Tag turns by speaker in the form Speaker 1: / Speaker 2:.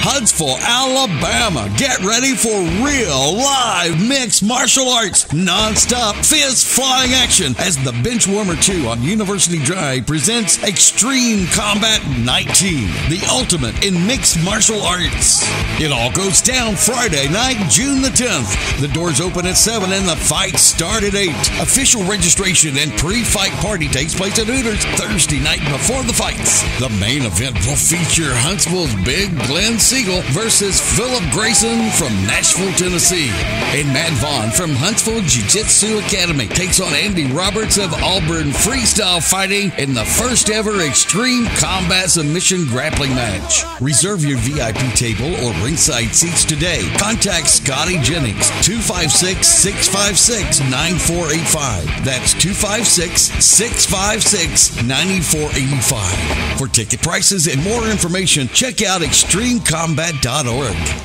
Speaker 1: Huntsville, Alabama. Get ready for real live mixed martial arts, non-stop fist flying action as the Benchwarmer 2 on University Drive presents Extreme Combat 19, the ultimate in mixed martial arts. It all goes down Friday night, June the 10th. The doors open at 7 and the fights start at 8. Official registration and pre-fight party takes place at Hooters Thursday night before the fights. The main event will feature Huntsville's Big Glenn Siegel versus Philip Grayson from Nashville, Tennessee. And Matt Vaughn from Huntsville Jiu-Jitsu Academy takes on Andy Roberts of Auburn Freestyle Fighting in the first ever Extreme Combat Submission Grappling Match. Reserve your VIP table or ringside seats today. Contact Scotty Jennings, 256-656-9485. That's 256-656-9485. For ticket prices and more information, check out extremecombat.org.